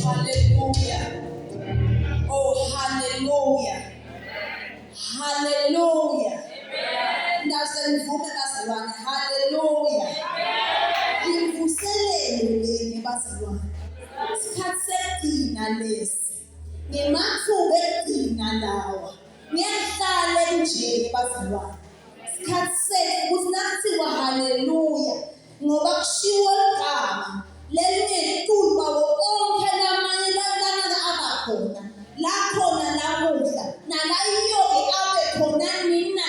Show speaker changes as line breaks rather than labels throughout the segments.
Hallelujah. Oh, hallelujah. Hallelujah. Nasenvume bazalwane. Hallelujah. Imvuselelo leni bazalwane. Isikhathi sekugcina lesi. Ngemathuba ekugcina lawa. Ngiyahlala nje bazalwane. Isikhathi sethu ukuthi nakuthiwa hallelujah ngoba kushiwo igama lelingetulu bawo onke lamanye lalana abakhona la khona namuhla nala iyoke abe khona nini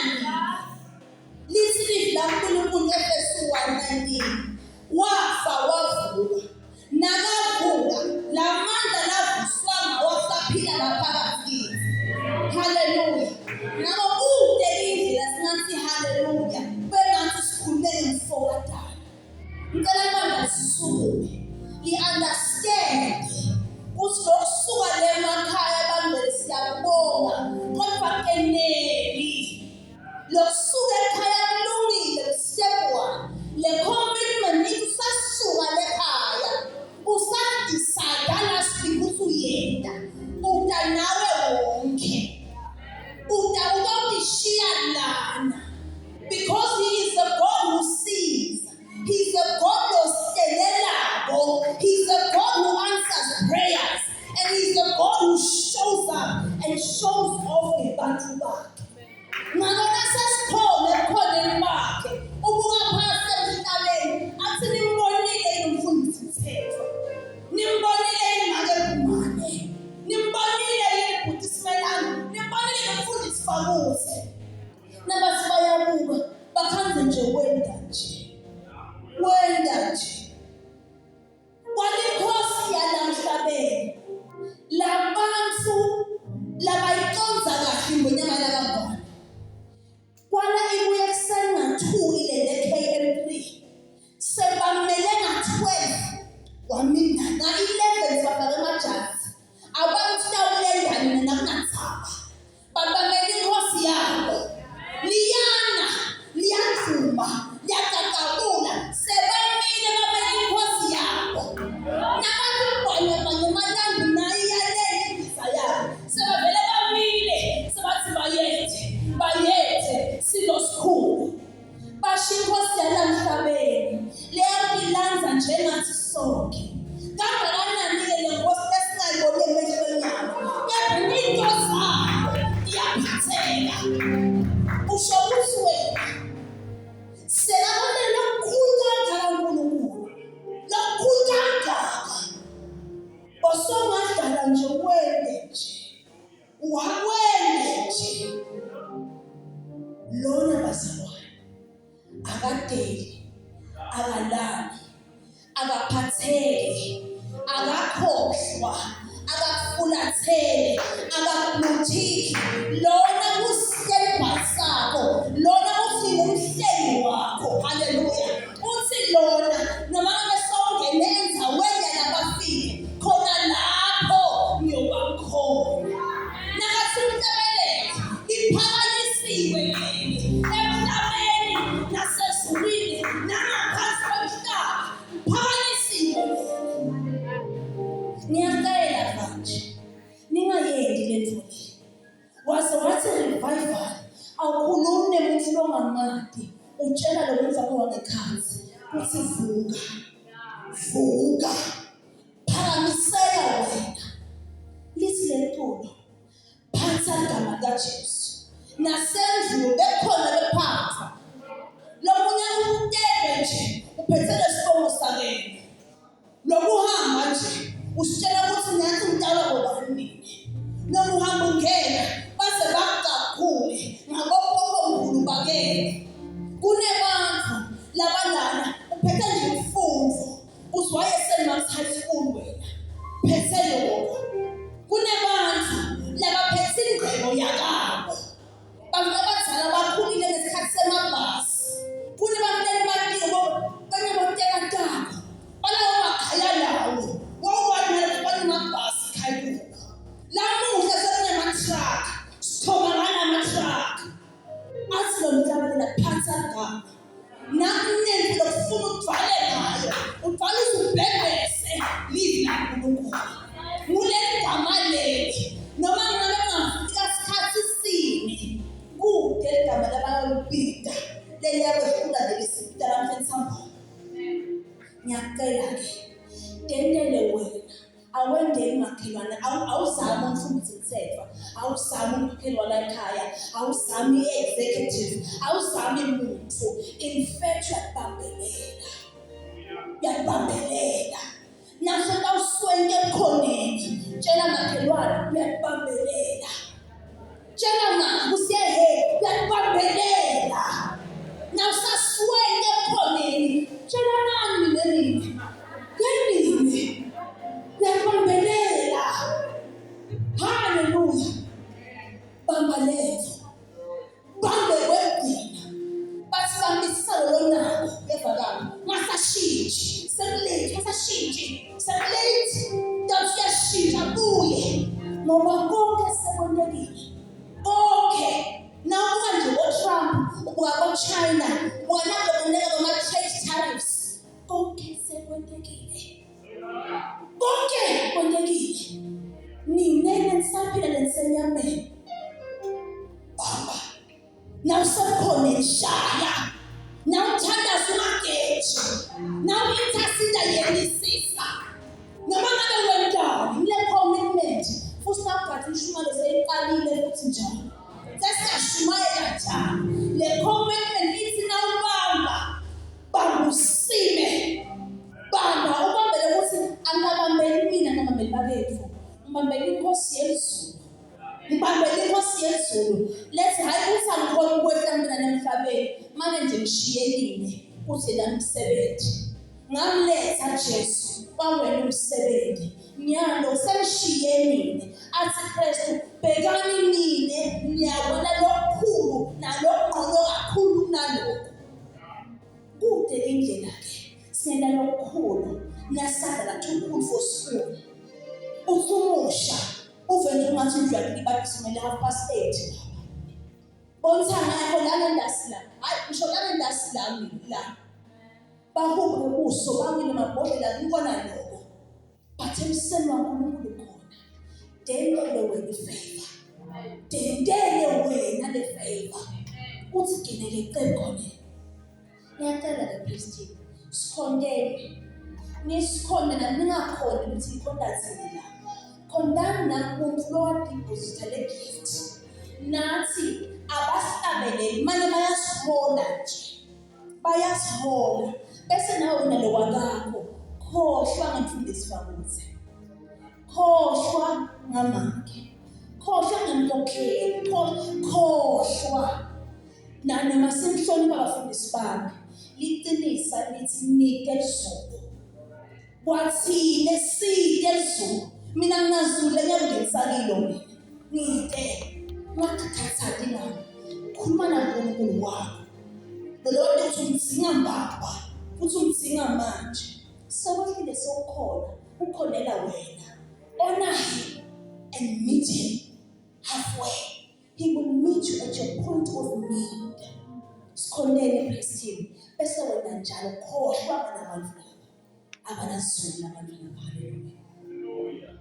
lithi lithi la uNkulunkulu Efesu 1:19 wafa wavuka nakavuka lamandla lavuswanga wasaphila ngaphakathi kithi. Hallelujah. Nabo kude indlela singathi hallelujah bengathi sikhulumele mfowethu. Ngicela manje sisukume li-understand ukuthi lokusuka le makhaya bangcwele siyabonga kodwa keneli lokusuka ekhaya kulungile step 1 le commitment ithi sasuka lekhaya usadecide last week ukuthi uyenda uta nawe wonke uta uyomishiya lana because he is the God who sees. He's the God He's the God who answers prayers. And He's the God who shows up and shows off in battle back. Ngakona sesikhona ekhoneni bakhe. Ubuka phasi emhlabeni athi nimbonile umfundisi Mthethwa. Nimbonile iMakekumane. Nimbonile ibhuti Simelane. Nimbonile umfundisi Famuse. Nabathi bayabuka bakhanze nje wenda nje. Kwalenkosi yalamhlabeni labantu labayiconza kahle ngonyama lakangona kwana ibuye kuseni nga2 ilele KM3 sebamele nga12 wamina nga11 bafaka emajazi abantu tawulendani nakunathaba babamele inkosi yabo liyadluma liyakakabula sebamile babele inkosi yabo nabantu banye matangu nayo iyalele ibisayabo sebavele bamile sebathi bayethe silosikhulu basho inkosi yalamhlabeni leyabilanza njengathi sonke kangakanani le nkosi esingayibone emehlweni yabo kepha into zayo iyaphatheka usho ukuthi wena selabona lokukhulu kangaka uNkulunkulu lokukhulu kangaka osongadala nje wende nje lona bazalwane akadeli akalali akaphatheki akakhohlwa akafulathele akakuthiki lona kusihleli sakho lona usingumhleli wakho. Hallelujah. Uthi lona noma besongene enzaweni yabafile khona lapho ngiyoba khona nakathi umhlabelele iphakanyisiwe yini emhlabeni nasezulwini nangaphansi komhlaba iphakanyisiwe. Ngiyacela kanje. Ningayendi le nto le. Wathi revival awukhulumi nemuntu longamadi. Utshela lo muntu wakho wangekhansi uthi vuka. Phakamisela wena. Lithi le ntulo phansi igama likaJesu. Nasendlulu bekhona bephansi. Lo munye umtebe nje uphethe lesibongo sakhe. Lokuhamba nje usitshela ukuthi ngiyathi umntwana ngobani. Noma uhamba ungena base bakakhule ngabokhomkhulu bakhe. Kunebantu labalana uphethe nje umfundo usiwayesemanzi high school wena. Phethe lokho. Kunebantu labaphethe ingqebo yakabo. Bantu abadala bakhulile ngesikhathi semabhasi. Kunebantu batiko baneboteka ntaka. Balawo makhaya lawo. Wawubona banamabhasi khaya. Lamuhla sekunama-truck. Sithoma ngala-truck. Athi lo mntwana la phansi agama. Nakunengi lokufuna ukuvale ngayo. Uvalisa ubhebhese livi laNkulunkulu. Ngule gama leli. Noma ngabe ungafika isikhathi sini. Kude igama labayolibhida. Leli yakwehluka lelisipita lamfensamba. Ngiyacela ke. Tendele wena. Awendeli makhelwane. Awuzami umfundisi mthetho. Awuzami umkhelwane ekhaya. Awuzami executive. Awuzami muntu. In fact uyabambelela. Nafika uswenke ekhoneni. Tshela makhelwane uyabambelela. Tshela mama usiyehe uyabambelela. Nawusaswenke ekhoneni. Tshela nani nini? Yini? Uyabambelela. Hallelujah. Bambelela. Bambe wegcina. Basibambisa lo nako evakala. Ngasashintshi. Sekulate. Dawusiyashintsha kuye. Ngoba konke sekwenzekile. Konke. Nakuba nje Trump, ubuka China, wanaboneka kwama-trade tariffs. Konke sekwenzekile. Konke kwenzekile. Ninene nisaphila lensenyameni. Baba. Nawusekhona eshaya. Nawuthandaza umageji. Nawuintasida yenisisa. Noma ngabe wendani ile commitment. Futhi naphathi ishumalo seyiqalile futhi njalo. Sesiyashumayela njalo. Le commitment ithi nawubamba. Bambusime. Bamba ubambele ukuthi angabambeli mina ngabambeli bakethu. Ngibambele inkosi yezulu. Let's hayi ukuthi angikhona ukwehla mina nemhlabeni. Manje nje ngishiyekile uthi la umsebenzi. Ngamletha Jesu kwawena umsebenzi. Nyalo sengishiyekile. Athi Kristu bhekani nine niyabona lokukhulu nalokungqono kakhulu kunalokho. Kude indlela ke. Siyenda lokukhulu nasanda lathukulu for school. Usumusha uvele ungathi njalo ibaphisimele 8:30. Bonthana yakho lana ndasila. Hayi ngisho lana ndasila la. Bahuphe ubuso bamile mabhodlela ngikona lokho. But emseni waNkulunkulu khona. Dendele wena ifavor. Dendele wena le favor. Uthi genele icebo khona. Ngiyacela ke Christine. Sikhondele. Nisikhonde naningakhona ukuthi ikhondathini la. Khondani nakumuntu lowadeposita le gift. Nathi abahlabeleli manje bayasihola nje. Bayasihola. Bese nawe nalo kwakho. Khohlwa ngemfundisi wakho. Khohlwa ngamakhe. Khohlwa ngemkhokheli. Khohlwa. Nanoma simhlonipha abafundisi bami. Liqinisa lithi nike izulu. Kwathile side izulu. Mina ngingazule ngiyangenisakilo mina. Ngite. Ngakhathathani ngami. Khuluma naNkulunkulu wakho. Lo uthi umdzinga mbaba. Uthi umdzinga manje. Sekwedlule sokhona. Ukhonela wena. Honor him and meet him halfway. He will meet you at your point of need. Sikhonele Christine. Bese wena njalo khohlwa abantu abanazulu abantu. Hallelujah.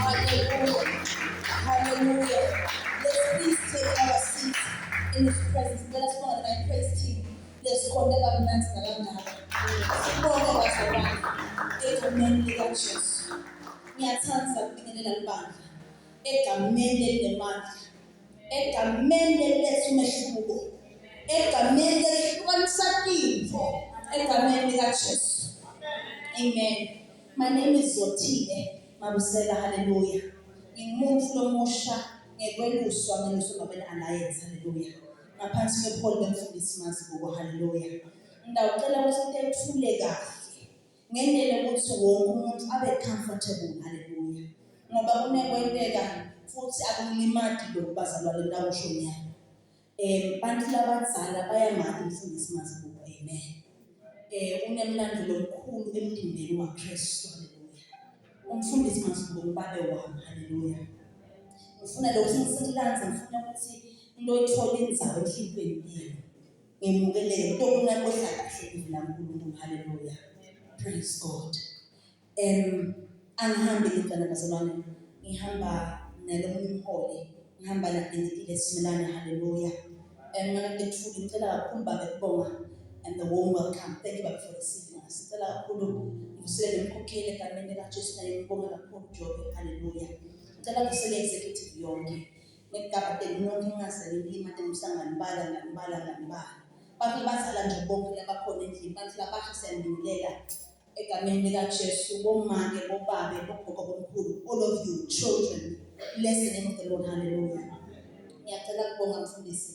Hallelujah. Hallelujah. in His presence. Let us know that my praise team. Let's call them up and sibonge bazalwane egameni likaJesu. Ngiyathanza ukubingelela libandla egameni lelemandla, egameni lethu umehluko, egameni lehlukanisa impilo, egameni likaJesu. Amen. My name is Zotile Mabusela. Hallelujah. Ngimuntu lomusha ngekweluswa ngabena alliance. Hallelujah. Ngaphansi kwepholi bemfundisi Mazibuko. Hallelujah. Ngidawucela ukuthi ethule kahle ngendlela ukuthi wonke umuntu abe comfortable. Hallelujah. Ngoba kunekwenteka futhi akulimadi lokho bazalwane ndawushonyayo. Bantu labadzala bayamazi umfundisi Mazibuko. Amen. Unemlando lomkhulu emndeni waKristu. Hallelujah. Umfundisi Mazibuko ubabe wami. Hallelujah. Ngifuna lokho singisilanze, ngifuna ukuthi into oyithola indzawo enhlizweni yenu ngemukeleke into okunakohla kahle endlini kaNkulunkulu. Hallelujah. Praise God. Angihambi ngidana bazalwane, ngihamba nalomunye umholi, ngihamba naBenzile Simelane. Hallelujah. Ngingakethula ngicela kakhulu babe kubonga and the warm welcome. Thank you for receiving us. Ngicela kakhulu ngivusele nemkhokheli egameni likaJesu naye ngibonga kakhulu Jobe. Hallelujah. Ngicela kusele executive yonke nekugabadeni nonke ngingazeleli imali emhlangano ngibala. Bathi bazala nje bonke labakhona endlini, bathi labasha siyanilela egameni likaJesu, bomake, bobabe, bogogo, bomkhulu, all of you children, bless the name of the Lord. Hallelujah. Ngiyacela ukubonga mfundisi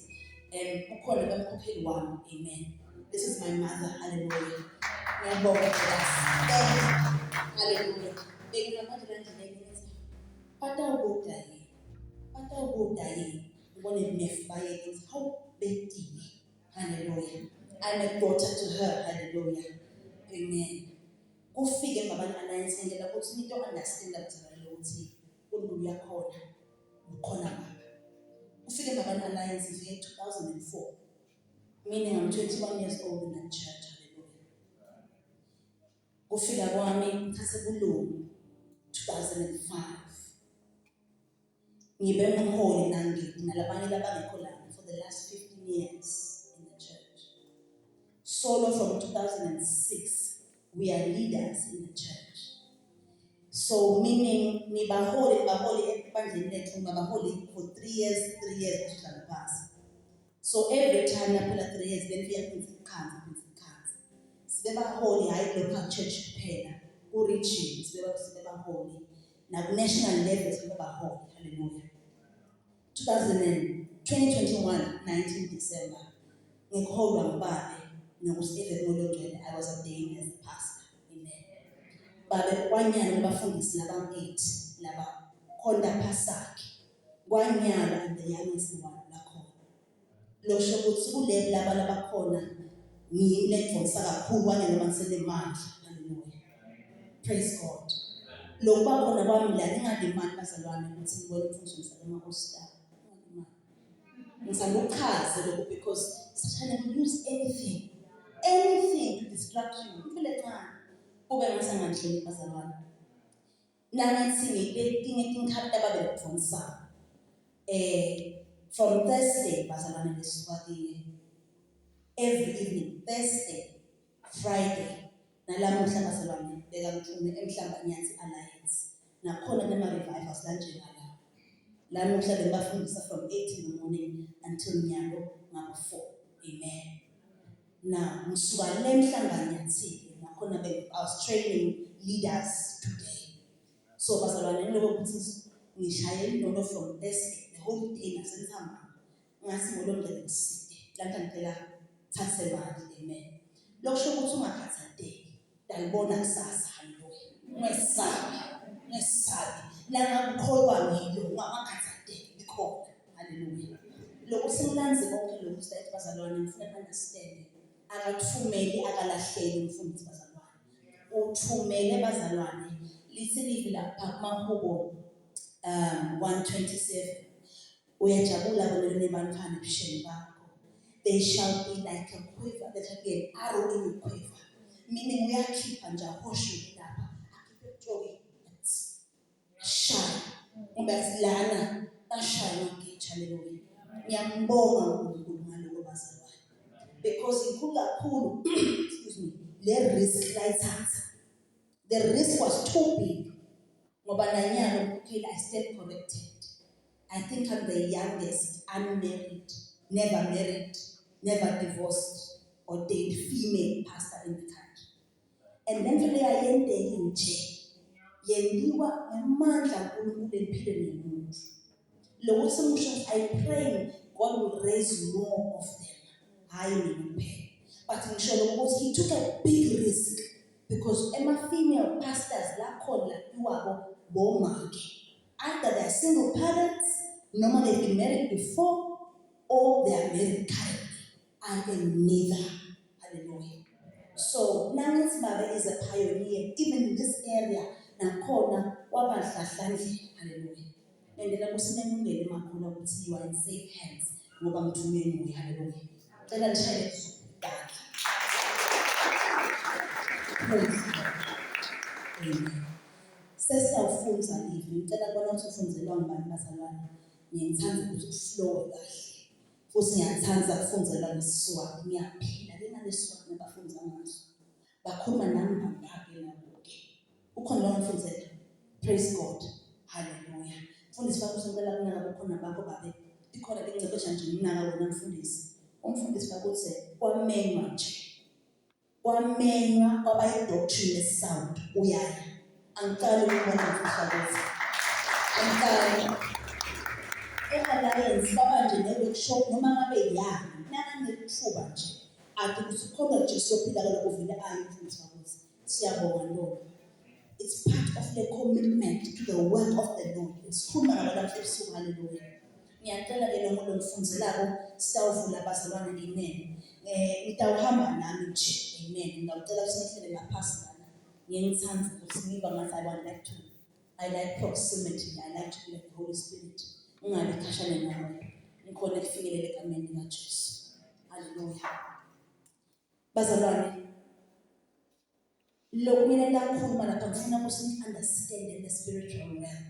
ukhona bemkhokheli wami. Amen. This is my mother. Hallelujah. Ngiyabonga hallelujah. Benginamandla endleleni ngithi batawudayi ubone nefu baye how bedile. Hallelujah. I'm a daughter to her. Hallelujah. Amen. Kufike ngabanye alliance ngela ukuthi into understand ukuthi uNkulunkulu yakhona ukhona baba. Kufike ngabanye alliance ngeke 2004. Meaning I'm 21 years old in that church. Hallelujah. Kufika kwami ngithathe kulungu 2005. Ngibe umholi nalabanye labangekho lana for the last 15 years in the church. Solo from 2006 we are leaders in the church. So meaning nibaholi ebandleni lethu ngabaholi for 3 years kuhlala phansi. So every time naphela 3 years then we are kanzi. Sibebaholi hayi local church kuphela, ku region sibebaholi na national level sibebaholi. Hallelujah. 2021 19 December ngikholwa ngubabe nokuStephen Molongene. I was ordained as a pastor. Amen. Babe kwanyana abafundisi laba 8 laba khonda phasakhe kwanyana and the youngest one lakhona. Lokho ukuthi kule laba labakhona ngiyimledvonsa kakhulu kwanyana noma ngiselemandla. Hallelujah. Praise God. Lokho bakhona kwami la ningalimali bazalwane ukuthi ngibone umfundisi wamaKhosana. Ngisaluchaze lokho because Satan will use anything to distract you. Ufile encane kube ngasangandleni bazalwane. Nangithi ngiyinkinga babelefundisa. From Thursday bazalwane lesibakile. Every evening, Thursday, Friday, nalamuhla bazalwane beka ngithume emhlambanyathi alliance. Nakhona nema revivals kanjena la. Lamuhla bengibafundisa from 8 in the morning until nyalo ngaba 4. Amen. Now, ngisuka lemhlanganyathi nakhona I was training leaders today. So bazalwane ngiloko ukuthi ngishayela inono from Thursday the whole day nasenzama. Ngasi ngolongele kuside. Lanta ngicela thathe mali. Amen. Lokusho ukuthi ungakhathazeki. Dalibona kusasa. Hallelujah. Ngesabi. La ngikholwa ngilo ungakhathazeki bikhona. Hallelujah. Lokho singilanze konke lokho sithi bazalwane ngifuna understand. Akathumeli akalahleli umfundisi bazalwane. Uthumele bazalwane. Lithi livi lapha kuMahubo 127. Uyajabula bona nebantwana ebisheni bakho. They shall be like a quiver, that again arrow in your quiver. Meaning uyakhipha nje ahoshe lapha. Akhiphe joy. Shine. Ubasilana ashaya ngeke. Hallelujah. Ngiyambonga uNkulunkulu. because inkulu kakhulu excuse me le risk layithatha. The risk was too big ngoba nanyalo okay I stand corrected. I think I'm the youngest unmarried, never married, never divorced, ordained female pastor in the country. And then today I yendeke nje yendiwa ngamandla uNkulunkulu empilweni yomuntu. Lokho solutions I pray God will raise more of them. Hayi mina kuphela. But ngisho ukuthi he took a big risk because female pastors la khona iwabo bomake. Either they are single parents, normally they've been married before, or they are married currently. I am neither. Hallelujah. So Nangi's mother is a pioneer, even in this area. Nakhona wabadlahlandlela. Hallelujah. And then akusinemungeli makhona ukuthi you are in safe hands ngoba ngithunywe nguye. Hallelujah. Cela nishayele kahle. Praise God. Amen. Sesiyawufunza live. Ngicela bona ukuthi ufunzelwa ngibani bazalwane. Ngiyithanda ukuthi uflow kahle. Futhi ngiyathanda ukufunzelwa ngesiswati. Ngiyaphila ngalesiswati nabafunza ngaso. Bakhuluma nami bangake nabo-ke. Ukhona lo mfundzela. Praise God. Hallelujah. Mfundisi bakho sengicela kunaka kukhona bakho babe. Ikhona lengcebesha nje nginaka wena mfundisi. Umfundisi bakho uthi kwamenywa nje. Kwamenywa kwaba idoctrine sound uyaya. Angicala ukubona mfundisi. Angicala. Alliance baba nje ne-workshop noma ngabe yani nanganethuba nje athi kusikhona nje sophila kaloku uvile ayimfundisi ukuthi siyabonga Lord. It's part of the commitment to the work of the Lord. It's khuluma ngabantu ebusuku. Hallelujah. Ngiyacela ke lo muntu ongifunzelako sitawuvula bazalwane amen. Ngitawuhamba nami nje amen. Ngicela ukuthi nihlele ngaphasi lana. Ngiyangithanda ukuthi ngiba ngathi I like proximity. I like to be like the Holy Spirit. Ungabe khashana nawe ngikhona kufikelele egameni likaJesu. Hallelujah. Bazalwane lo mina lakhuluma lapha ngifuna ukuthi understand the spiritual realm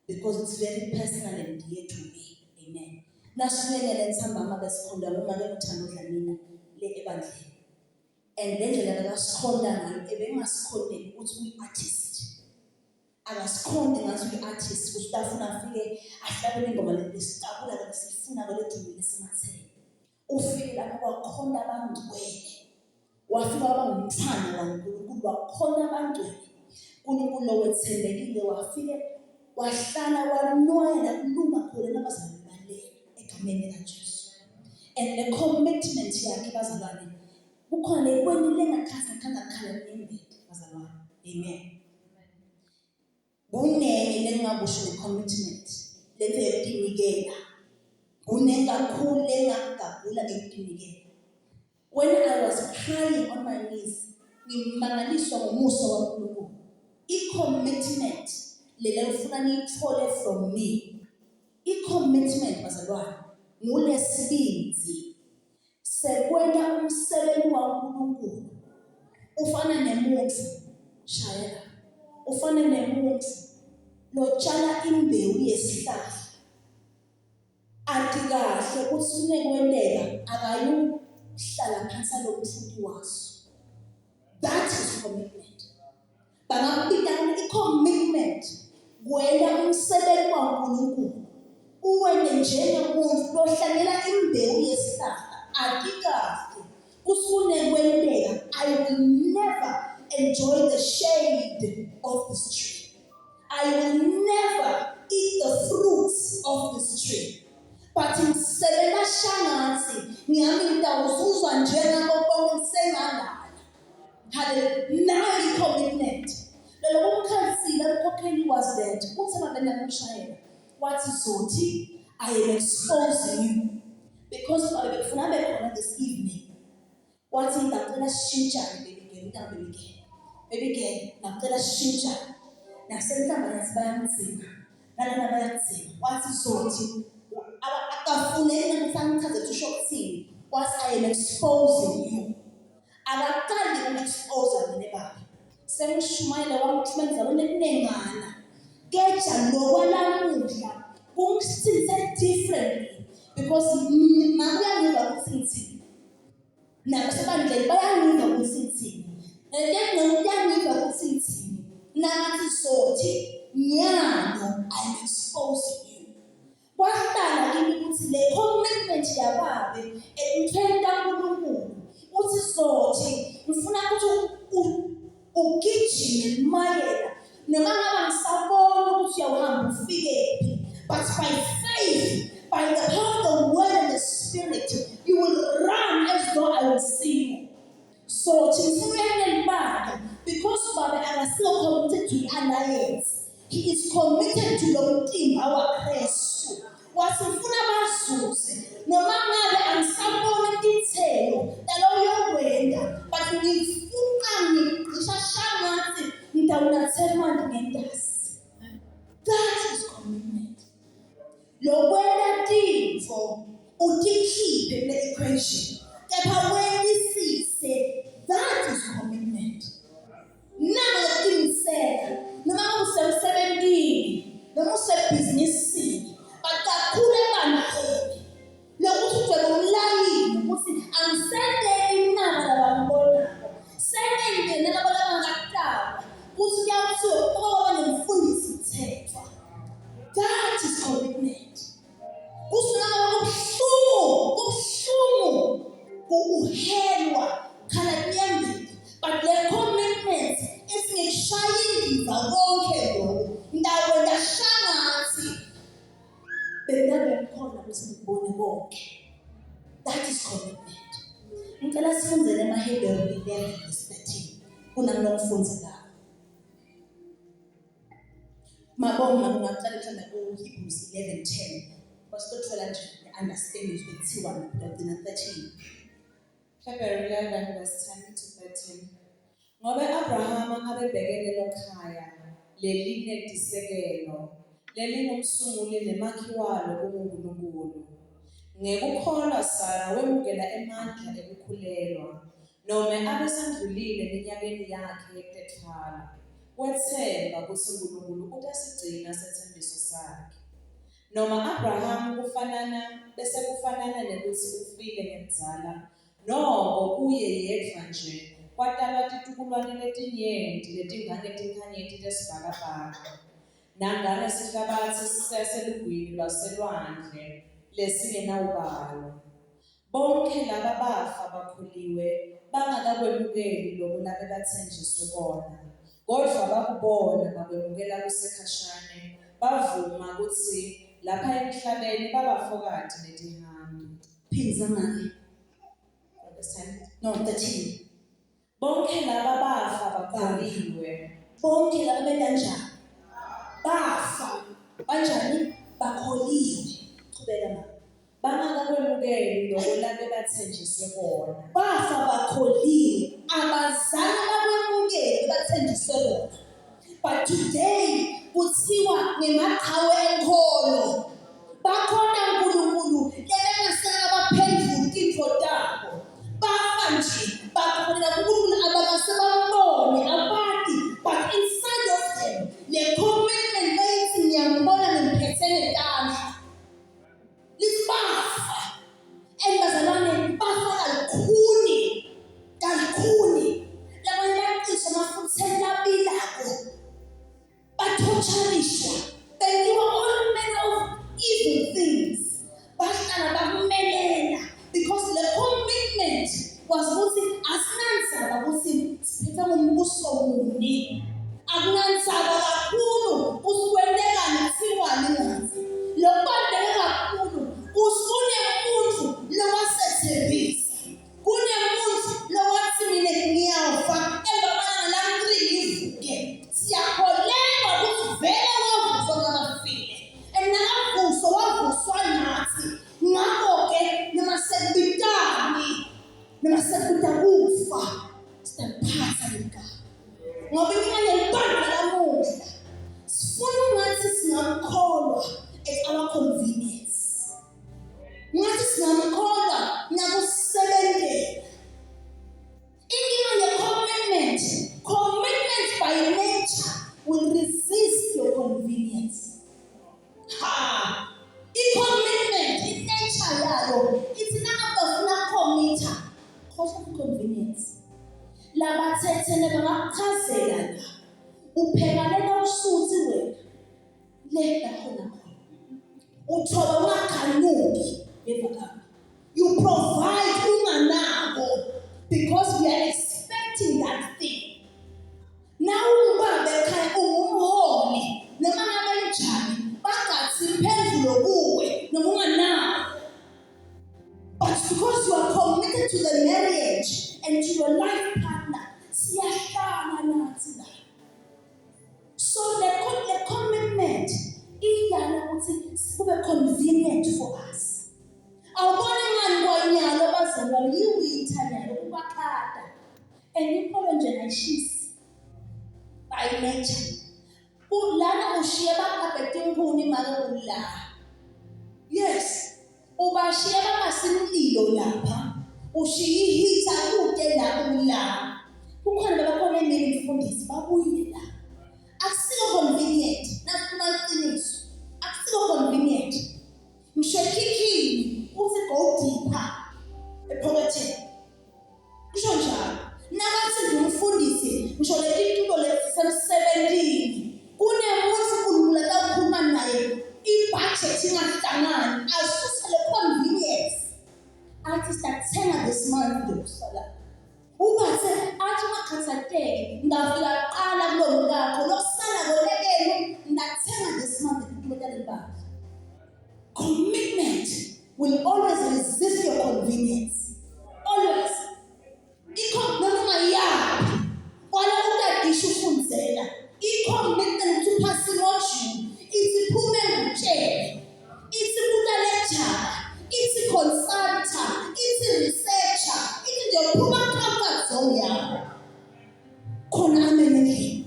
because it's very personal and dear to me. Amen. Nasiwelela nsambama besikhonda uma ke uthando dlamini le ebandleni. And le ndlela akasikhonda ngayo ebengasikhondeli ukuthi uyi-artist. Akasikhonde ngathi uyi-artist ukuthi afuna afike ahlabele ingoma lesicabula ke sifuna ke ledumile sematheni. Ufike lapho kwakhona abangcwele. Wafika abangumthana kaNkulunkulu wakhona abangcwele. uNkulunkulu lo wethembekile wafike wahlala wanoya nakuluma khona nabazalwane balele egameni likaJesu. And the commitment yakhe bazalwane kukhona lekwenile ngakhatha khala nembedi bazalwane. Amen. Kunenye lengakusho commitment levetinikela. Kunengakhulu lengagabula ngetinikela. When I was crying on my knees, ngimangaliswa ngomusa kaNkulunkulu. I-commitment lele ufuna niyithole from me. I-commitment bazalwane ngulesibindi. Sekwena umsebenzi waNkulunkulu. Ufana nemuntu shayela. Ufana nemuntu lotshala imbewu yesihlahla. Athi kahle ukuthi unekwendeka akayohlala phansi lomfundi waso. That is commitment. Bangapita i-commitment kwena umsebenzi waNkulunkulu. Uwene njengomuntu lohlanyela imbewu yesihlahla. Athi kahle kusune kwendeka I will never enjoy the shade of this tree. I will never eat the fruits of this tree. But in Selena Shangansi, Niamita was and Jenna Sengana had a nine commitment. The Lord can see that Kokeni was dead. What is Soti? I am exposing you. Because of the phenomenon this evening. What in that Shinja, baby girl, Nabdella Shinja. Now, Senta has been sing. Nana, what is Soti? What I am exposing you. I am exposing you. Same Shumaila one treatment of Nengana. Get a lower language. Won't see that differently because Maria never thinks. Nabasebandleni bayangiva ukuthi ngithini. Kuyangiva ukuthi ngithini. Nathi sothi nyalo I'm exposing you. Kwahlala kimi ukuthi le commitment yababe ekuthenda uNkulunkulu uthi sothi ngifuna ukuthi ugijime mayela noma ngabe ngisabona ukuthi uyahamba ufikephi, but by faith, by the power of the word and the spirit, you will run as though I will see you. So because Baba is still committed to the alliance, he is committed to the team, our Christ. Wasifuna bazuze noma ngabe angisabona detail dalo yokwenda, but ngifuna ngishashangathi ngidawunathemani ngendasi. That is commitment. Lokwenda tifo utikhiphe le equation. Kepha wendisise, that is commitment. Nanga lokuqiniseka noma usemsebenzini noma usebhizinisini, but kakhulu ebandleni lokuthi ugcwele umlayini ukuthi angisendele inaba labangibonako, sendele nalabo labangakutaba ukuthi kuyakuthiwa ukuba nemfundisi thethwa. That is commitment. Kusinama kubuhlungu uhelwa khala kuyembili, but le commitment esingekushaya indiva konke lokho ndawo ndashangathi bengabe khona ukuthi ngibone konke. That is commitment. Ngicela sifundele eMahebheru 11:13 kunami nomfunzi la. Mabona ngicela mhlawumbe uHebrews 11:10 basithola nje understanding ekuthiwa ngidina 13.
Hebrews 11:10-13. Ngoba Abraham abebhekele lokhaya leli nedisekelo leli ngumsunguli nemakhiwalo kuNkulunkulu. Ngekukholwa Sara wemukela emandla ekukhulelwa noma abesandlulile eminyakeni yakhe yokuthethala. Wethemba ukuthi uNkulunkulu uyasigcina sethembiso sakhe. Noma Abraham kufanana nekuthi ufile ngenzala, noko kuye yedwa nje kwatalwa titukulwane letinyenti letingangetinkhanyeti lesibhakabhaka nangane sihlabathi siseselugwini lwaselwandle lesingenawubalo. Bonke laba bafa bakhuliwe bangakakwemukeli lokhu labe bathenjiswe bona, kodwa bakubona bakwemukela kusekhashane, bavuma ukuthi lapha emhlabeni babafokati netihambi.
Phinza manje. No, 13.
Bonke laba bafa bakhuliwe.
Bonke laba benkanjani? Bafa. Kanjani? Bakholiwe. Qhubeka manje.
Bangakakwemukeli lokho labe bathenjiswe bona.
Bafa bakholiwe. Abazali bakwemukeli bathenjiswe bona. But today kuthiwa ngemaqhawe enkolo bakhona uNkulunkulu lebengaseka baphendula intfo tabo. Bafa nje bakholela uNkulunkulu abakasebabone abadi, but inside of them le commitment bayithi ngiyambona ngiphethene tandla. Libafa embazalwane bafa kalukhuni labanye bacisha amafutheni labilako bathotshalishwa, benziwa all manner of evil things. bethene bangachazela la uphekane nosuthi wena le la khona uthoba ungakhanuki levakala. You provide unganako because we are expecting that thing. Now ubaba ekhaya ungumholi noma ngabe njani bangathi impendulo kuwe noma unganako. But because you are committed to the marriage and to your life partner, siyahlala nathi la. So the commitment iyana ukuthi kube convenient for us. Awubona ngani kwanyalo bazalwane yiwinter nyalo kubaqada. And impolo nje ayishisi. By nature. Ulana ushiya bakaphethe inkuni make ula. Yes. Ubashiya bakasimlilo lapha. Ushiya ihita kude la ula. Kukhona babakhona emini mfundisi babuyile la. Akusiko convenient. Nakumaqiniso. Akusiko convenient. Mshekikini uthi go deeper. Ephakathi. Kusho njalo. Nakathi ngumfundisi ngisho le itulo le-17 kunemuntu uNkulunkulu akakhuluma naye ibudget ingahlangani asuse le convenience athi sathenga this month ngikusala ubathe athi makhathateke ngafika qala kulo ngakho lokusala kolekeni ndathenga this month ngibekele baba. Commitment will always resist your convenience. Always. Noma yapi wala utadisha ufundzela i-commitment to pass module ithi phume ngutshele ithi buka lecture ithi consultant ithi researcher ithi nje phuma comfort zone yakho khona amen.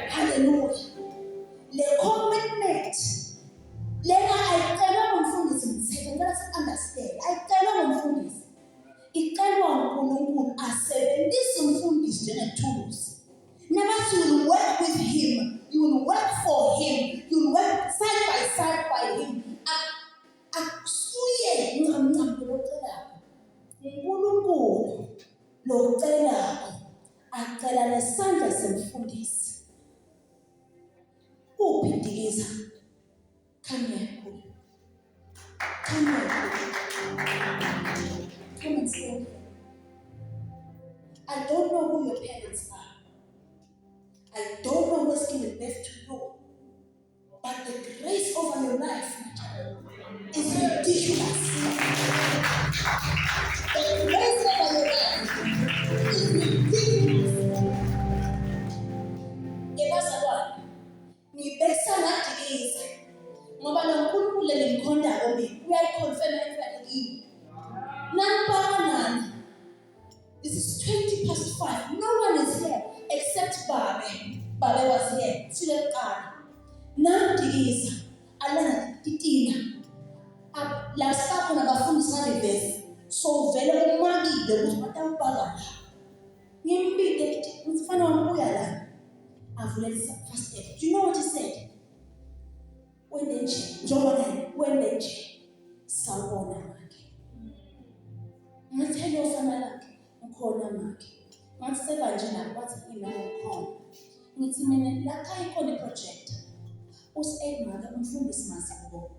Hallelujah. Le commitment lena ayicela ngumfundisi mthetho ngicela si-understand ayicela ngumfundisi icelwa uNkulunkulu asebenzise umfundisi njengethuluzi. Never you will work with him, you will work for him, you will work side by him. Akusuye ncamncam locelako. uNkulunkulu locelako acela nesandla semfundisi. Uphi Dikiza? Come here. Come and stay. I don't know who your parents are. I don't know what's given birth to you. But the grace over your life is ridiculous. The grace over your life is ridiculous. Yebazalwane, ngibesa naDikiza. Ngoba lo Nkulunkulu lemkhonda omi uyayiconfirm emfanekini. Nampa this is 5:20. No one is here except Babe. Babe was here. Sile qala. NamDikiza alana titina. La sapho nabafundisi ngalevesi. So vele umakile ukuthi batawubhala. Ngimbike umfana wambuya la. Avule first step. Do you know what he said? Wende nje sawubona makhe. Ngathi hello fana lakhe ukhona makhe. Ngathi sekanje la wathi imali ukhona. Ngithi mina la khaya ikhona iproject. Usi-Edmund umfundisi Masabo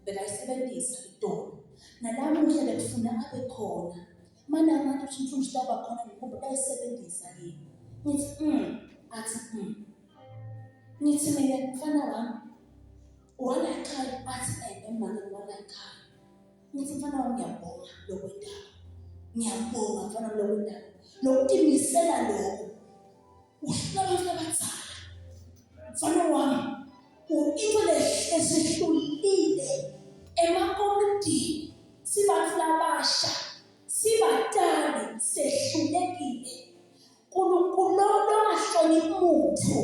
bekayisebenzisa iDolo. Nalamuhla bekufuna abe khona. Mana abantu umfundisi laba khona ngoba bayisebenzisa yini. Ngithi mina mfana wami wala ekhaya athi emama wala ekhaya. Ngithi mfana wami ngiyabonga lokwendawo. Ngiyabonga mfana wami lokwendawo. Lokutimisela lokho. Uhlala abazala. Mfana wami into esihlulile emakomiti sibantu abasha sibadala sehlulekile. uNkulunkulu lo ahlonipha umuntu.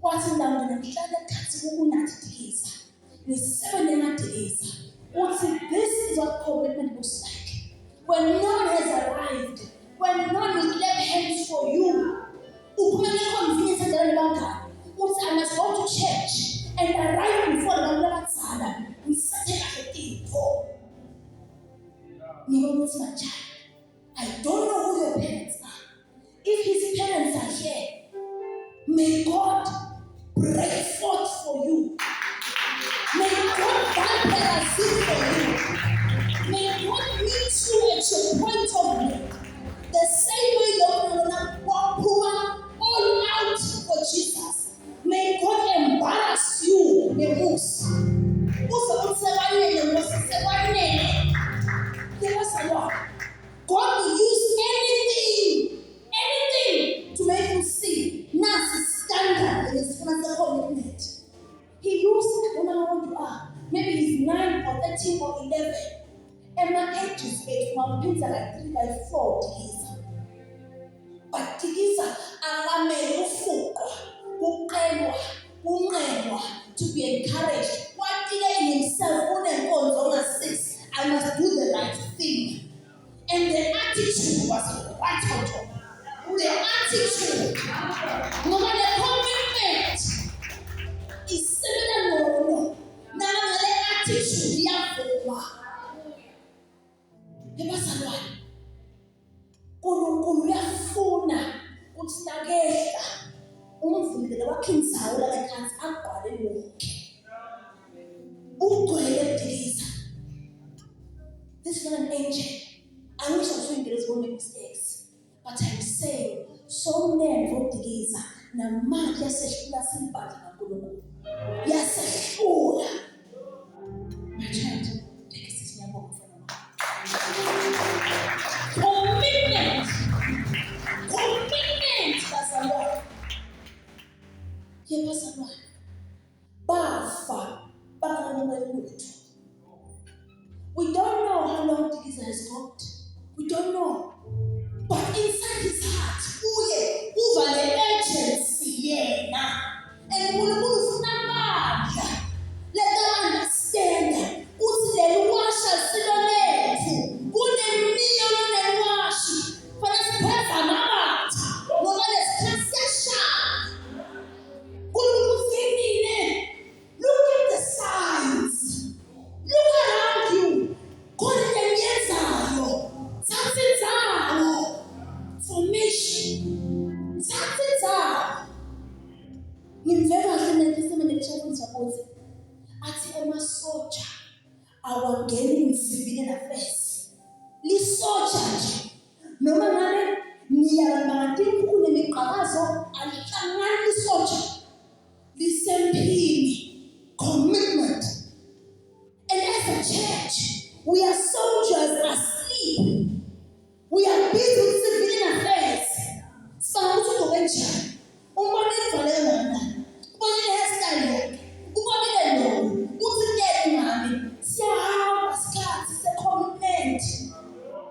Wathi ndawona namhlanje ekhathi kunathi Dikiza. Nisebenze ngaDikiza. Uthi this is what commitment looks like. When no one has arrived, when no one will clap hands for you, uphumele convenience njalo bangani. Uthi I must go to church and arrive before abantu abadala. Ngisathe kahle info. I don't know who your parents are. If his parents are here, May God meet you at your point of need. The same way you're gonna pour all out for Jesus. May God embarrass you the most. God will use anything to make you see. That's the standard in his financial commitment. He used, I don't know how old you are, maybe he's 9 or 13 or 11. And my age is 8, my kids are like 3, like 4 Tikiza. But Tikiza, to be encouraged. What did he himself on 6? I must do the right thing. And the attitude was right on top. The attitude, no matter the commitment, is similar. No. Now the attitude, uNkulunkulu uyafuna ukunakehla umvulele wakhinzayo la ekhansi agqwale wonke ugcwele Dikiza. This is not an angel. I wish I was doing this won't make mistakes, but I'm saying so many for Dikiza na mali yasehlula simbali kaNkulunkulu yasehlula. My child, take a seat in your book. Commitment, bazalwane. Bazalwane. Bafa bangalutho. We don't know how long Dikiza has got. We don't know. But inside his heart, uva le urgency yena. And uNkulunkulu ufuna amandla. Let them understand. Uthi leli washa silo lethu. Kunemiliyoni nelwashi. Fana siphetha nabatha. Ngoba lesikhathi siyashaya. uNkulunkulu ufinile. Look at the signs. Look around you. Khona into enyenzayo. Thatha indawo. Formation. Thatha indawo. Ngimvela kahle neTestament eChapter suppose. Athi emasoja awangeni in affairs. Lisoja nje. Noma ngabe niyabanga kunemiqhakazo alihlangani lisoja. Lisempini. Commitment. And as a church, we are soldiers asleep. We are busy with civilian affairs. Sanguthi ngobenjani? Umbone ivale ngana. Ubone hairstyle yakhe. Ubone lo. Uthi yena mami, siyahamba isikhathi se-commitment.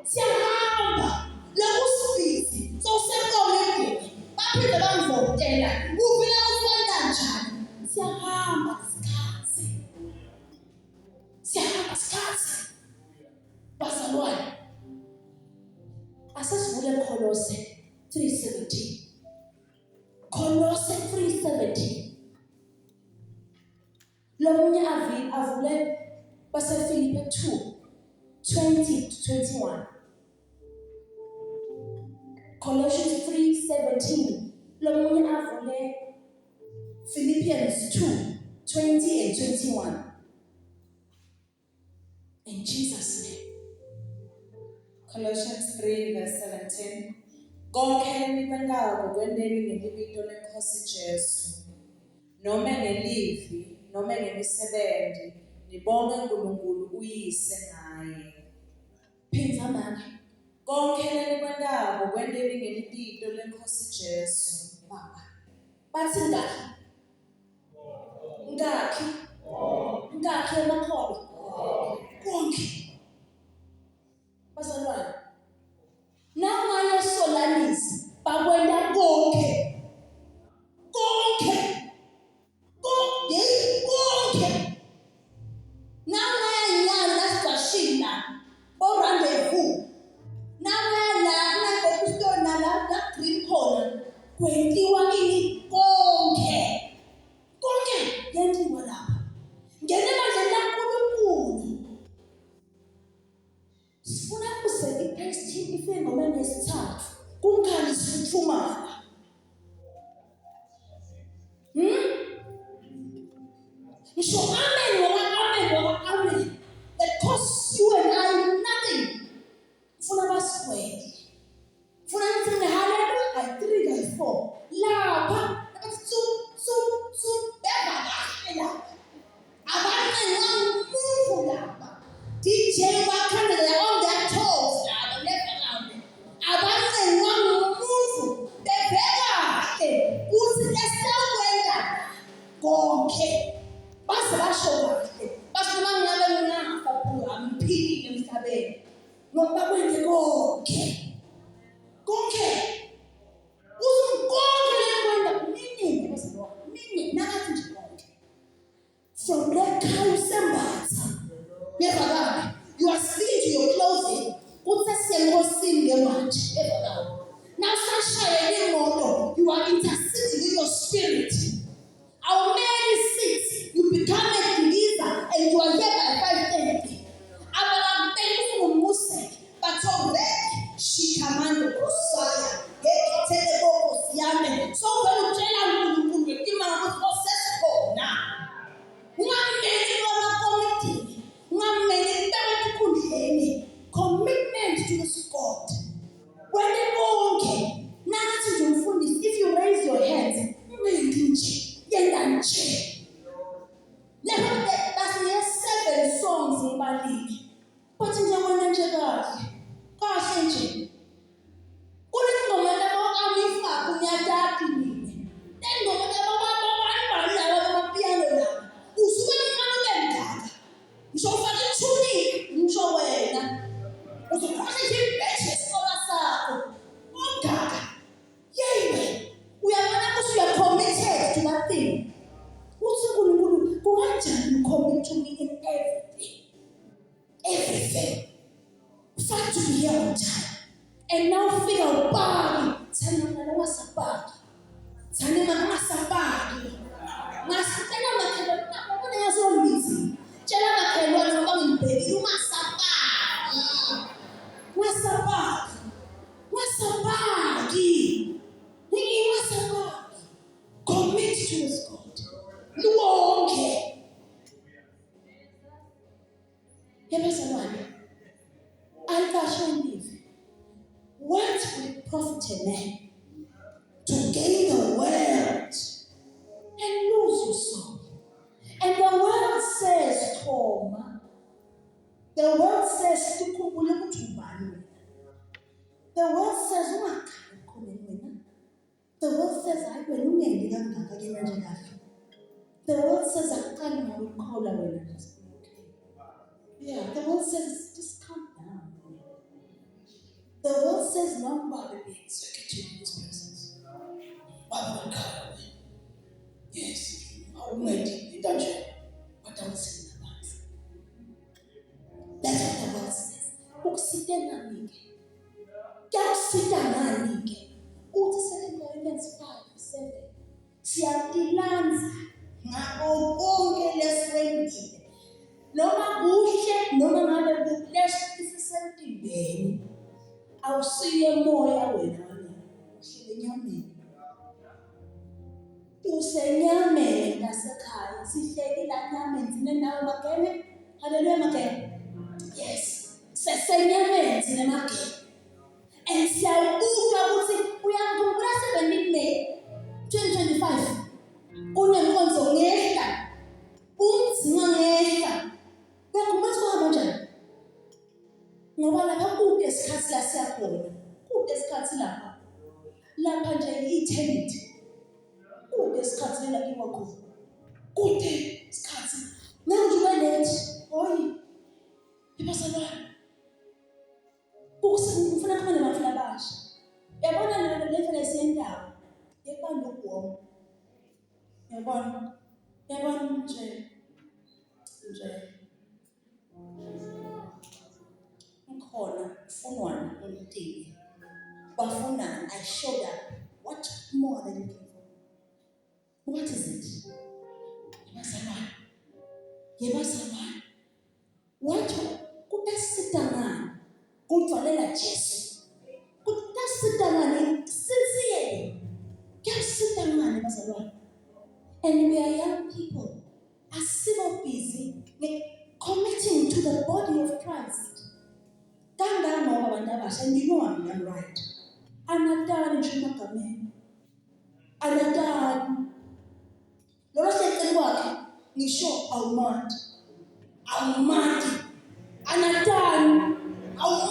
Siyahamba. La usibhizi. So usekomedini. Baphinde bangivotela. Uvela usibanda njani? Siyahamba isikhathi. Bazalwane. Asasivule Kolose 3:17. Kolose 3:17. Lomunye avule baseFilipi 2:20-21. Colossians 3:17. Lomunye avule Philippians 2:20-21. In Jesus' name.
Colossians 3:17. Konke nikwendawo ngokwendeni ngelibito leNkosi Jesu. Noma ngelivi, noma ngemisebenzi, nibonge uNkulunkulu uyise ngaye.
Phinza manje.
Konke nikwendawo ngokwendeni ngelibito leNkosi Jesu.
Baba. Bathi ngakhi emakholo. Konke. Bazalwane. Namanye solanisi bakwenda konke. Konke. Namanye nyana sashina. Bo rendezvous. Namanye la kustona la green corner. Kwendiwa ini konke. Konke yenziwa lapha. Ngene manje laNkulunkulu. Sifuna kuse iPress TV ngoma nesithathu. Kunkhani sifuthumala. Ngisho amen. That costs you and I bakwenze konke. Konke. Konke lekwenza meaning bazalwane. Meaning nakathi nje konke. From that kind sembatha. Yebakabi. You are speaking to your clothing. Uthe siyengosini ngemanje. Yebakabi. Now sashayela imoto. You are interceding in your spirit. Our man is 6. You become a believer and you are here by 5:30. But already she commanded Kusaya. So when you tell her you process now. Commitment to this God. When they go okay, nothing to fundis. If you raise your hands, that's the 7 songs in Bali. But in the one that you got, gosh, ain't you? Couldn't go matter how I'm when you're darking me. Then go matter what piano now. Who's going to them? You shall find it truly. You shall wear. Was a positive basis for us. Oh, God. Yeah, we are committed to that thing. What's going to go on? You commit to me in everything. Everything. Fight to be here on time. And now figure out body. Tell me what's a body. Tell me what's a body. Tell me what else on meeting. Tell me what baby. You must have body. What's a body? What's a body? What's a body? Commit to this God. You are okay. What will profit a man to gain the world and lose your soul? And the world says, Tom, the world says, the world says, the world says, the world says, I can't call away. Yeah, the world says, just calm down. The world says, nobody be expected in this presence. But yes, I'm ready. Don't you? But don't say that. That's what the world says. Sit down, Nike. Go to 2 Corinthians 5:7. Siyatilanza ngabo bonke leswendile. Noma kuhle noma ngabe kulesh isisentibeni. Awusiye moya wena uhlele enyameni. Usenyameni ngasekhaya sihleli la nyameni sinenawo magene. Hallelujah magene. Yes. Sesenyameni sinemagene. And siyabuka ukuthi uyangikhumbula 17 May 2025. Kunenkonzo ngehla. Unzima ngehla. Uyakhumbula kuhamba njani? Ngoba lapha kude isikhathi la siyakhona. Kude isikhathi lapha. Lapha nje eternity. Kude isikhathi la kiwa khona. Kude isikhathi. Manje ubelethe. Hoyi. Ibazalwane. Ufuna khona nabafana abasha. Yabona le reference yendawo. Yebona lokho. Yabona nje. Mkhona ufunwana umntini. Bafuna I showed up. What more than you can? What is it? Yebazalwane. What kudasitangana. Kutwalela Jesu. Kudasitangana sincere. Kudasitangana bazalwane. And we are young people, are still busy committing to the body of Christ. And you know I'm right. Anatani Chimakamen. Anatani. Lord said, "What? You show our mind. Anatani. Our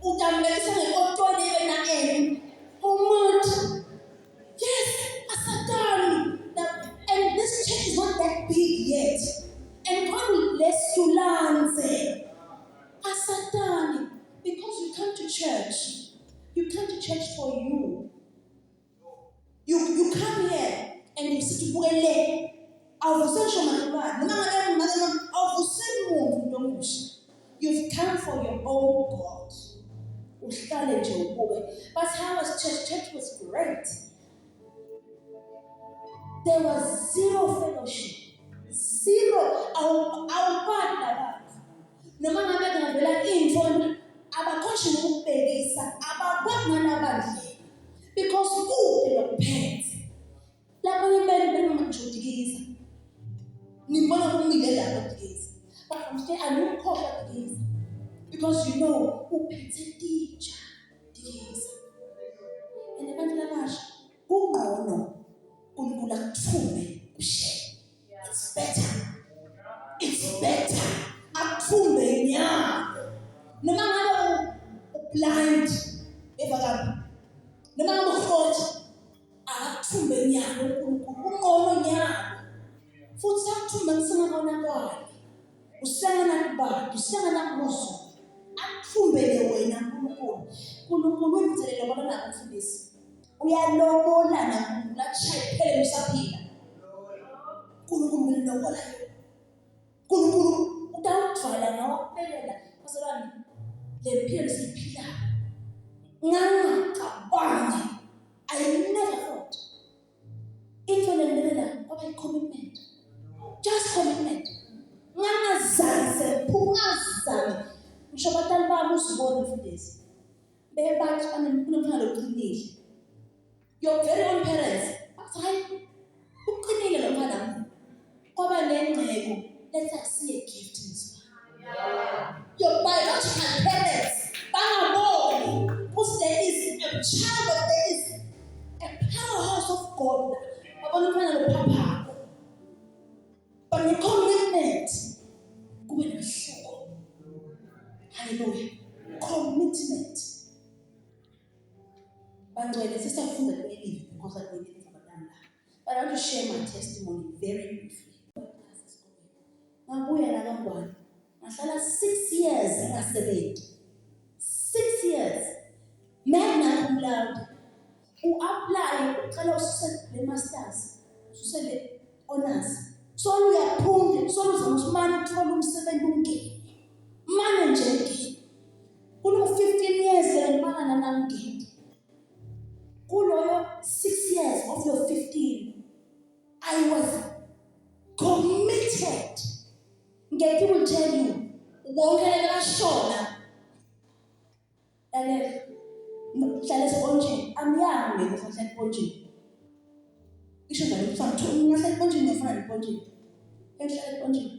Utamesa and Otto na end. Yes, Asatani. And this church is not that big yet. And God will bless you learn there. Asatani, because you come to church. You come to church for you. You come here and you sit well. You've come for your own God. But how was church? Church was great. There was zero fellowship. Zero. Our partner. No matter what info, our conscience will pay our partner because who they don't pay. Like when you pay them together. But from today, I don't call that together because you know who pays a teacher together. And the man like who know it's better. It's better. Atumbe nya. No matter blind, if I am. No matter what, atumbe nya. Uno nya. Futsa tumbe sana na God. Usanga na God. Usanga na Muso. Atumbe lewe na Kuluko. Kuluko wenzele lo bana na kufundisa. Uyalobola na chai pele musapila. Kuluko lobola. Kuluko utawutfala nawaphelela bazalwane le mpilo siphila ngangaqabangi. I never thought into lendelela kwaba commitment, just commitment. Ngangazange phungazange ngisho batali bami usibona mfundisi bebathi banemphilo oqinile. Your very own parents bathi uqinile lo mfana kwaba lengcebo. Let us see a gift in this man. Your biological parents, because there is a child, there is a powerhouse of God. But the commitment, hallelujah, commitment. But this is something that we live because I believe in Madonna. But I want to share my testimony very briefly. Nahlala 6 years engasebenzi. 6 years. Magna cum laude. U-apply uqala ususe le masters, ususe le honors. So uyaphuma, so uzomani uthola umsebenzi ungene. Manje nje kulo 15 years ngibana nangene. Kulo 6 years of your 15, I was committed. Ngeke will tell you, wonke lashona. And hlala esibonjeni, amyanga mina hlala esibonjeni. Isho ngalo mfana, ngahlala esibonjeni ngifuna esibonjeni. Enhlala esibonjeni.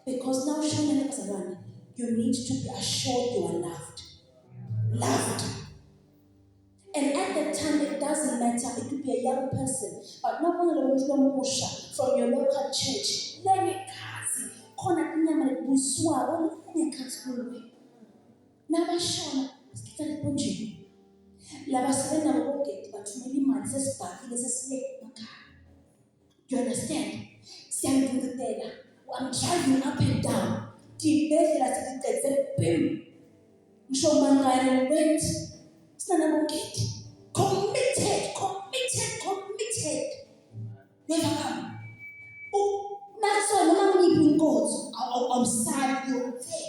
Because now shona lebazalwane, you need to be assured you are loved. Loved. And at that time, it doesn't matter. It could be a young person, but not only from your local church. Let me khona inyama lebuswayo ngekhathulwe nabashona sikhala ebonjeni laba sebenza ngokugedi bathumela imali sesibhakile sesiye ekhaya. You understand? Siyangidudela. I'm driving up and down. Dibedlela siqedze bim. Ngisho mangane went sina ngokugedi. Committed. Never naso noma ngiphi inkozo awusali yonke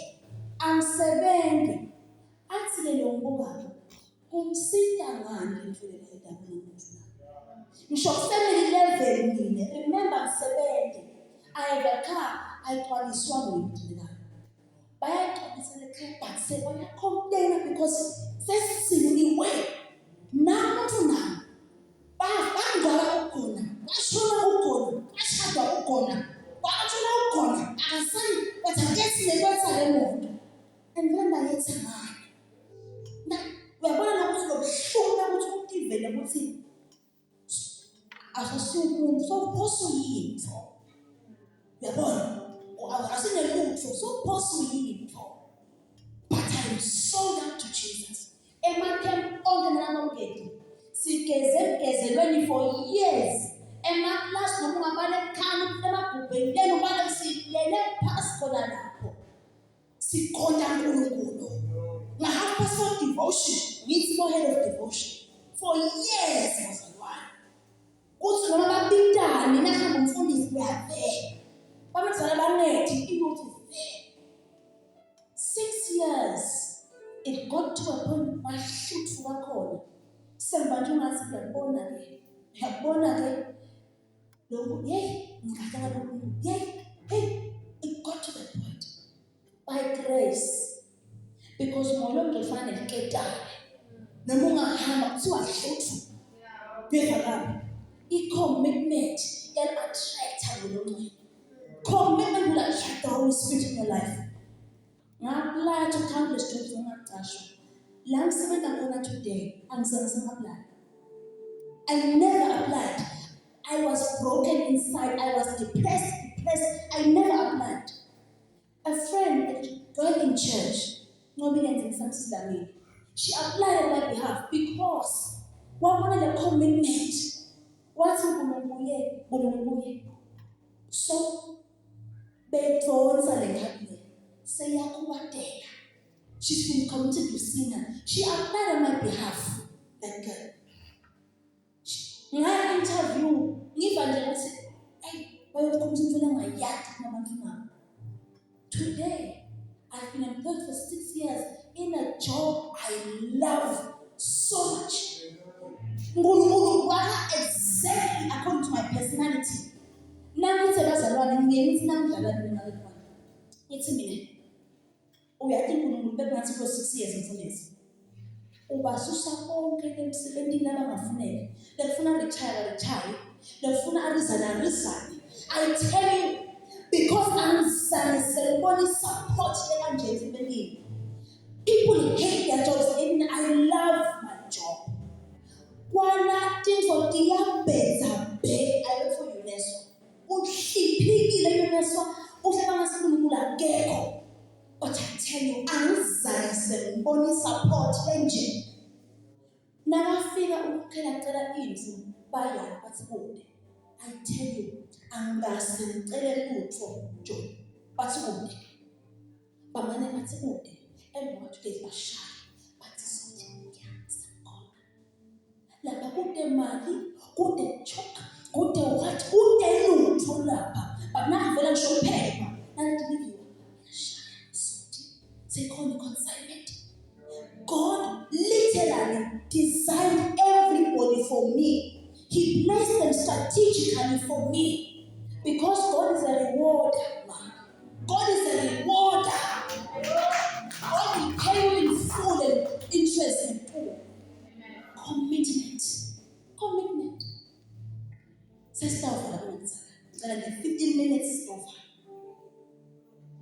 amsebenzi athi le ngobaba kumsita ngani imfulela endabeni yokuthi ngisho family level mina remember msebenzi ayiveka ayixwaliswa ngumntwana bayaqalisela ekhaya but sebona complain because sesiziniwe namuntu nami bangala ukona bashona ukona bashada ukona bathola ukona akasani bathakethi lekwenza le muntu and then bayetha ngani na uyabona ukuthi lobuhlungu ukuthi utivele ukuthi asasumuntu so possible yinto uyabona asinelutho so possible yinto but I am sold out to Jesus emathembu onke nalangongedi sigezelweni for years emaklasi noma vane khani emagubheni lelo vane silele phasi khona lapho sikhonza uNkulunkulu ngahalf past 4 devotion ngithi mo head of devotion for years bazalwane kuthi noma babitane nahamba umfundisi uyabhe bamenzela banethi imuthi there 6 years it got to a point mashluthu kakhona semba nje ungathi ngiyabona ke lokhu ngikhathala lokhu it got to the point by grace because ngolo ngifana neketane noma ungahamba kuthiwa hluthu befakayo i-commitment attractor ngolonke commitment will attract the Holy Spirit in your life ngapply to countless jobs ongaqashwa la ngisebenza khona today angisengasapply I never applied I was broken inside I was depressed I never applied a friend going in church she applied on my behalf because what wanted a commitment what's in so bedonsa lenkabile seyakubatela she's been committed to sinner she applied on my behalf that girl nga interview ngiva nje ukuthi bayokhuluma into engayadi nabantu nabo today I've been employed for 6 years in a job I love so much ngulu exactly according to my personality nami sebazalwane ngiyenithi namdlala mina lekhona ithi mina uyathi uNkulunkulu bekungathi ko 6 years emfundisi ubasusa konke emsebenzini abangafuneka lekufuna retire lekufuna arizana I tell you because I'm ceremony support kanje emsebenzini people hate their jobs and I love my job wala tinto diabeza be I work for UNESCO uhlipikile UNESCO uhlebanga sikhulula akekho but I tell you angizange ngibone support enje nakafika ukukhela cela indlu baya bathi kude I tell you angase ngicele lutho nje bathi kude bamane bathi kude emva today bashaya bathi sothi ngiyasakhona lapha kude mali kude choka kude what kude lutho lapha but nakuvela ngisho phepha nalidiliwe take on the consignment. God literally designed everybody for me. He placed them strategically for me. Because God is a rewarder, man. God is a rewarder. God will pay you in full and interest in full. Commitment. Commitment. Sister of 15 minutes over.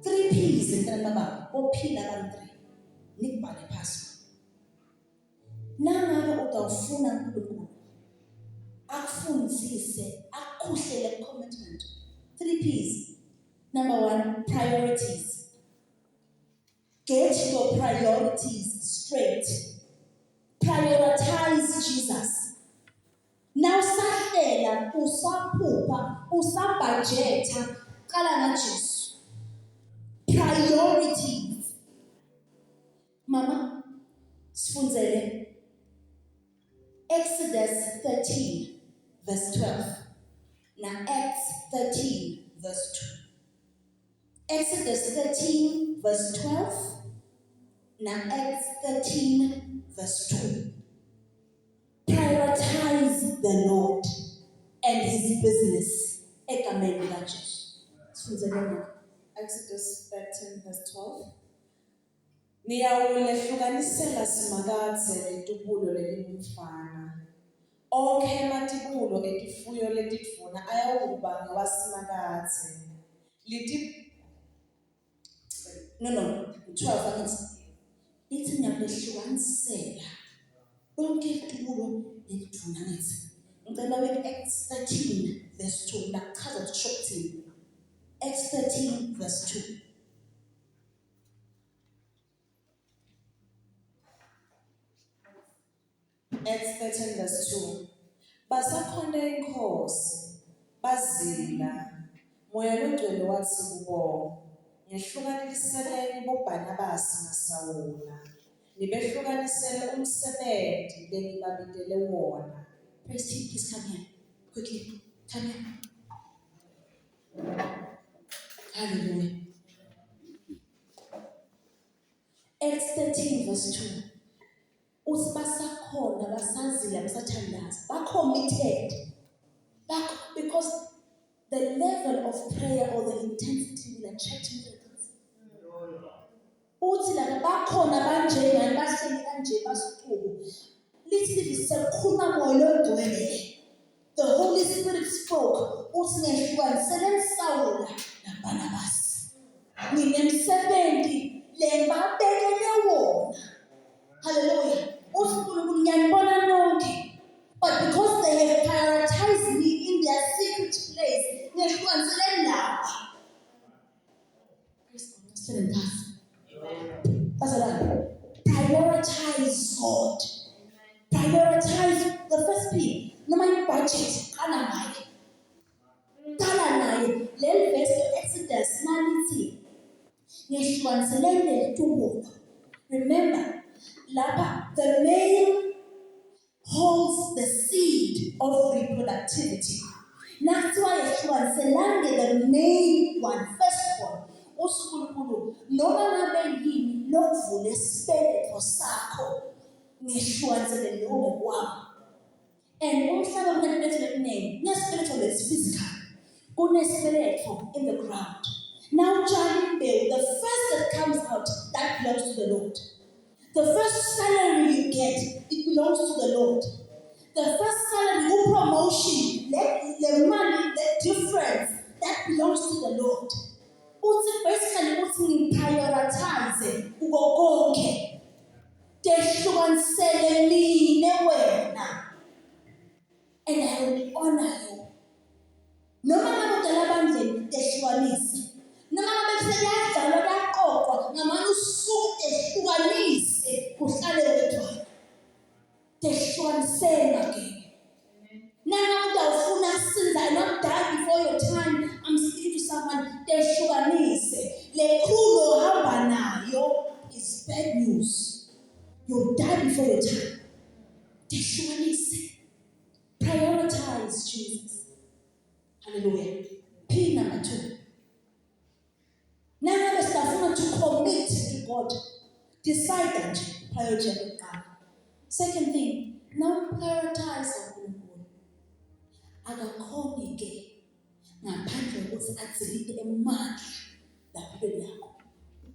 3 P's in Baba, or P level 3. Nick by the pastor. Nanga utafuna nkulunkulu. Akufunzise, akuhlele commitment. 3 P's. Number 1, priorities. Get your priorities straight. Prioritize Jesus. Now sahlela, usaphupha, usabudgeta, qala na Jesu. Priorities. Mama, sfunzele. Exodus 13, verse 12. Now Acts 13, verse 2. Exodus 13, verse 12. Now Acts 13, verse 2. Prioritize the Lord and His business. Ekameni la Jesu. Sfunzele.
Exodus 13 verse 12. Niyawulehlukanisela simakadze litubulo lelingumfana. Onke matibulo etifuyo letidvuna ayawuba ngawasimakadze.
No, 12 against. Ithi niyawulehlukanisela. Onke itubulo letidvuna ngithi. Ngicela wena Acts 13 verse 2 nachaza kushokthini. Acts 13 verse 2.
Acts 13 verse 2. Basakhona inkosi bazila. Moya longcwele wathi kubo, ngihlukaniseleni boBarnabasi noSawula. Nibehlukanisele umsebenzi lengibabidele wona.
Praise team, please come here. Quickly. Come here. Hallelujah. Acts 13 verse 2. Uthi basakhona basazila basathandaza. Committed. Because the level of prayer or the intensity will attract miracles. Uthi la bakhona banjengani bahleli kanje basiqubu. Lithi sikhuluma moya longcwele. The Holy Spirit spoke. Uthi ngehlukanisele Sawula naBarnabas. Nginemsebenzi lembabekele wona. Hallelujah. Uthi uNkulunkulu ngiyanibona nonke. But because they have prioritized me in their secret place, ngehlukanisele laba. Prioritize God. Prioritize the first P. No my budget. Qala naye. Let verse Exodus 19. Ngehlukanisele tubuka. Remember, lapha the male holds the seed of reproductivity. That's why the main one, firstborn. uSunkulunkulu noma ngabe yini lokuvula isibeletho sakho ngihlukanisele leyo ngokwami. And umhlaba kunesibeletho eminingi, kunesibeletho physical, kunesibeletho in the ground. Now the first that comes out, that belongs to the Lord. The first salary you get, it belongs to the Lord. The first salary, no promotion, the money, the difference, that belongs to the Lord. Basically, prioritize ugogonke. Tehlukanisele mine wena. And I will honor you. Noma ngabe udala bandleni tehlukanise. Noma ngabe seyadlala kaqoqwa ngamanye usuku tehlukanise kuhlale wedwa. Tehlukanisele again. Now udawufuna sinza and not die before your time. I'm speaking to someone tehlukanise. Lekhulo hamba nayo is bad news. You'll die before your time. Tehlukanise. Prioritize Jesus. Hallelujah. P number 2. Now I want to commit to God. Decide that prioritize God. Second thing, now prioritize uNkulunkulu. Akakhoni ke ngaphandle kokuthi athilike emandla lapho yakho.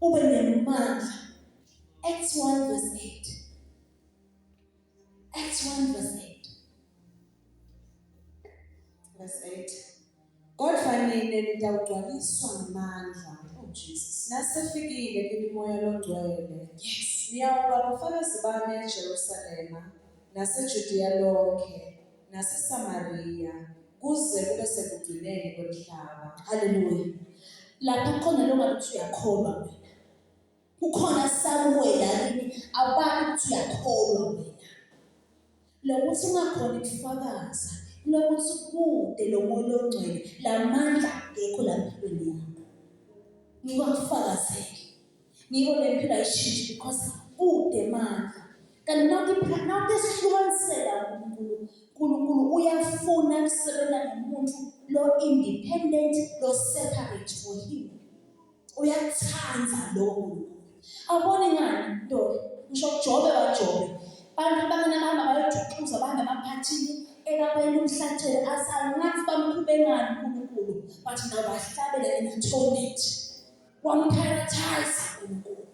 Ube nemandla. Acts 1 verse 8. Acts 1 verse 8.
Verse 8. Kodwa nina nitawugcwaliswa ngamandla. Oh Jesus. Nasefikile kini moya longcwele.
Yes.
Niyawuba bafakazi bami eJerusalema, naseJudiya lonke, naseSamariya, kuze kube sekugcineni komhlaba.
Hallelujah. Lapha khona lo ngabe uyakholwa wena. Kukhona samuwela yini abantu ukuthi uyakholwa wena. Lokuthi ungakhona ukufakaza, lokuthi kude lo moya longcwele, lamandla ngekho la empilweni yakho. Ngikufakazele. Ngiko lempilo ayishintshe because kude mandla. Kanti now desihlukanisela uNkulunkulu uyafuna ukusebenza nomuntu lo independent, lo separate for him. Uyathanda lo uNkulunkulu. Awuboni ngani nto? Ngisho Jobe waJobe. Abantu bakanabamba bayojuxuza bamba amaphathini ekabayeni umhlatshelo asangathi bamkhube ngani uNkulunkulu. Bathi nawo bahlabela in atonement. Prioritize uNkulunkulu.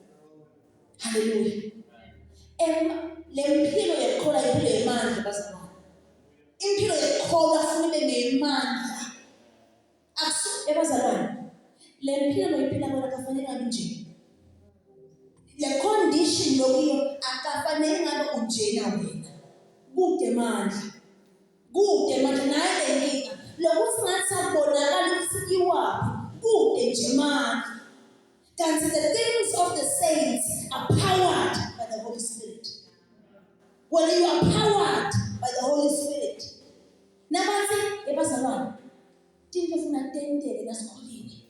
Hallelujah. Lempilo yakhola impilo yemandla bazalwane. Impilo yakhola funa ibe nemandla. Ebazalwane. Lempilo loyiphila bona akafanele ngabe nje. Le condition lokuyo akafanele ngabe unjena wena. Kude mandla. Kude mandla naye lenkinga. Lokuthi ngathi sabonakala ukuthi iwaphi. Kude nje mandla. Kanti the things of the saints are powered by the Holy Spirit. When you are powered by the Holy Spirit. Nabathi ebazalwane Tinto funa tentele nasikholini.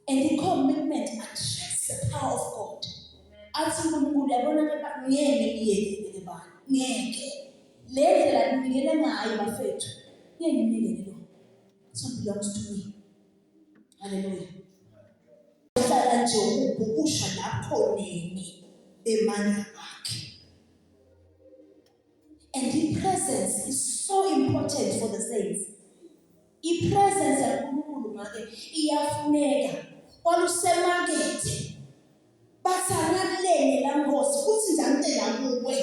And i-commitment attracts the power of God. Athi uNkulunkulu yabona ke ngeke ngiyekele bani. Ngeke. Le ndlela ninikele ngayo bafethu. Ngeke nginikele lo. So it belongs to me. Hallelujah. Hlala nje ubhukusha lapho nini emandla akhe. And the presence is so important for the saints. I-presence yaNkulunkulu ngake iyafuneka. Kwalusemakethe. Bathangalele la Nkosi futhi ngicela kuwe.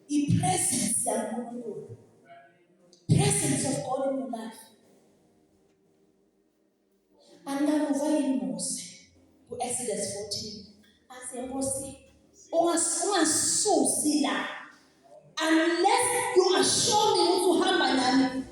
I-presence yaNkulunkulu. Presence of God in your life. Angamuva iMose ku-Exodus 14. Athi Nkosi ungasusi la unless you assure me ukuthi uhamba nami